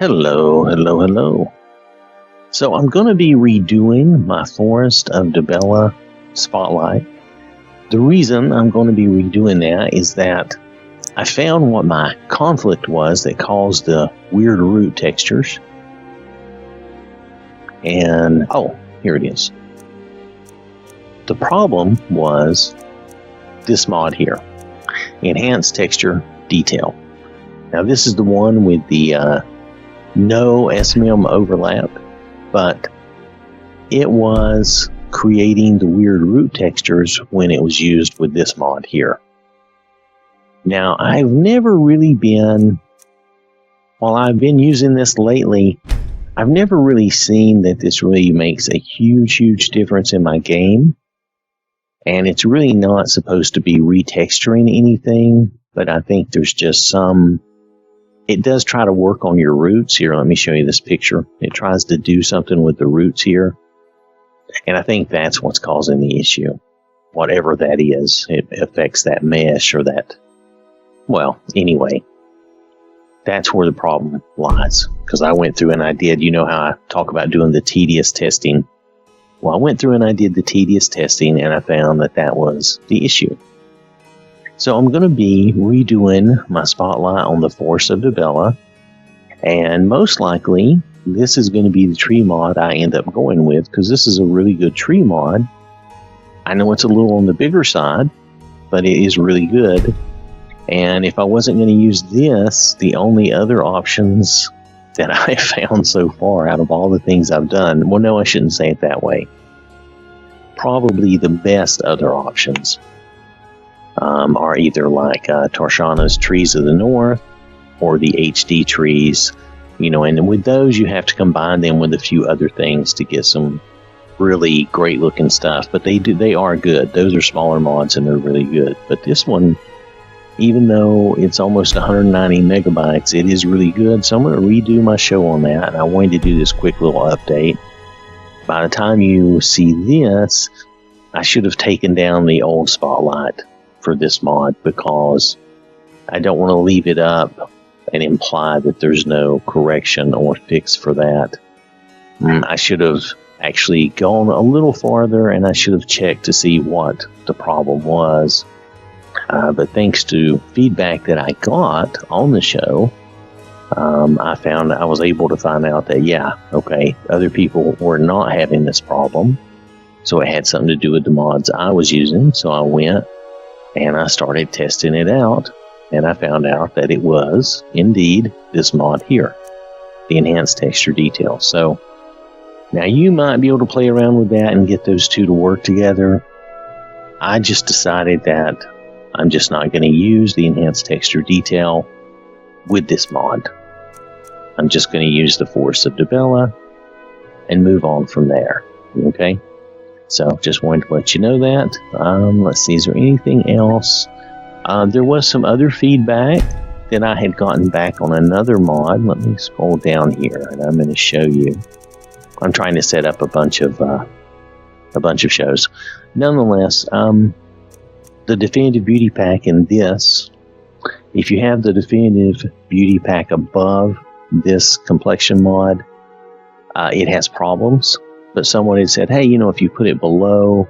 Hello, hello, hello. So I'm going to be redoing my Forest of Dibella spotlight. The reason I'm going to be redoing that is that I found what my conflict was that caused the weird root textures. And, here it is. The problem was this mod here, Enhanced Texture Detail. Now this is the one with the no SMM overlap, but it was creating the weird root textures when it was used with this mod here. Now, I've never really been, while I've been using this lately, I've never really seen that this really makes a huge difference in my game. And it's really not supposed to be retexturing anything, but I think there's just some. It does try to work on your roots. Here, let me show you this picture. It tries to do something with the roots here. And I think that's what's causing the issue. Whatever that is, it affects that mesh or that. Well, anyway, that's where the problem lies. Because I went through and I did, you know how I talk about doing the tedious testing. Well, I went through and I did the tedious testing and I found that that was the issue. So I'm going to be redoing my spotlight on the Forest of Dibella, and most likely this is going to be the tree mod I end up going with, because this is a really good tree mod. I know it's a little on the bigger side, but it is really good. And if I wasn't going to use this, the only other options that I found so far out of all the things I've done, well, no, I shouldn't say it that way. Probably the best other options are either like Tarshana's Trees of the North or the HD trees, and with those you have to combine them with a few other things to get some really great looking stuff, but they are good. Those are smaller mods and they're really good. But this one, even though it's almost 190 megabytes, it is really good. So I'm going to redo my show on that, and I wanted to do this quick little update. By the time you see this, I should have taken down the old spotlight for this mod, because I don't want to leave it up and imply that there's no correction or fix for that. I should have actually gone a little farther, and I should have checked to see what the problem was. But thanks to feedback that I got on the show, I was able to find out that, other people were not having this problem. So it had something to do with the mods I was using. So I went and I started testing it out, and I found out that it was indeed this mod here, the Enhanced Texture Detail. So now you might be able to play around with that and get those two to work together. I just decided that I'm just not going to use the Enhanced Texture Detail with this mod. I'm just going to use the Forest of Dibella and move on from there. Okay? So just wanted to let you know that. Let's see, is there anything else? There was some other feedback that I had gotten back on another mod. Let me scroll down here, and I'm going to show you. I'm trying to set up a bunch of shows. Nonetheless, the Definitive Beauty Pack in this, if you have the Definitive Beauty Pack above this complexion mod, it has problems. But someone had said, hey, if you put it below,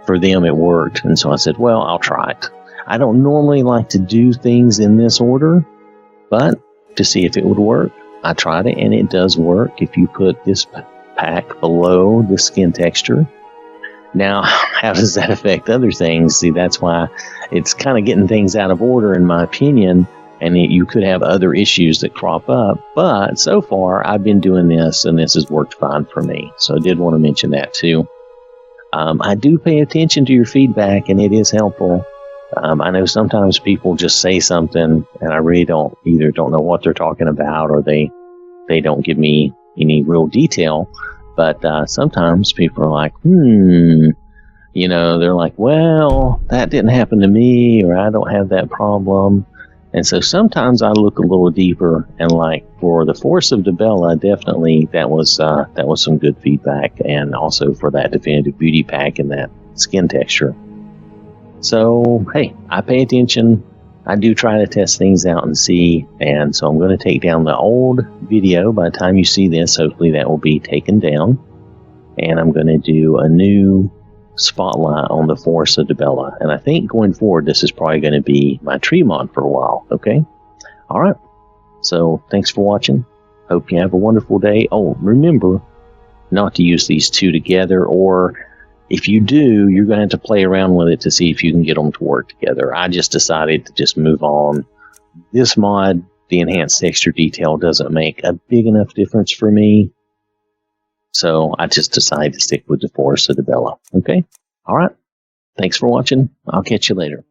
for them it worked. And so I said, well, I'll try it. I don't normally like to do things in this order, but to see if it would work, I tried it, and it does work if you put this pack below the skin texture. Now, how does that affect other things? See, that's why it's kind of getting things out of order, in my opinion, and you could have other issues that crop up. But so far, I've been doing this, and this has worked fine for me. So I did want to mention that, too. I do pay attention to your feedback, and it is helpful. I know sometimes people just say something, and I really don't know what they're talking about, or they don't give me any real detail. But sometimes people are like, they're like, well, that didn't happen to me, or I don't have that problem. And so sometimes I look a little deeper, and like for the Forest of Dibella, definitely that was some good feedback, and also for that Definitive Beauty Pack and that skin texture. So, hey, I pay attention. I do try to test things out and see, and so I'm going to take down the old video. By the time you see this, hopefully that will be taken down, and I'm going to do a new spotlight on the Forest of Dibella. And I think going forward, this is probably going to be my tree mod for a while. Okay? All right. So thanks for watching. Hope you have a wonderful day. Oh, remember not to use these two together, or if you do, you're going to have to play around with it to see if you can get them to work together. I just decided to just move on. This mod, the enhanced texture detail, doesn't make a big enough difference for me. So I just decided to stick with the Forest of Dibella. Okay? All right. Thanks for watching. I'll catch you later.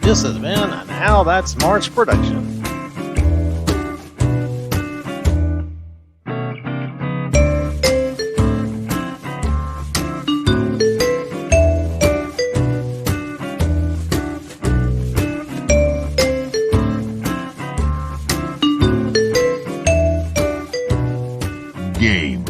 This has been an OwwThatSmarts production. Game.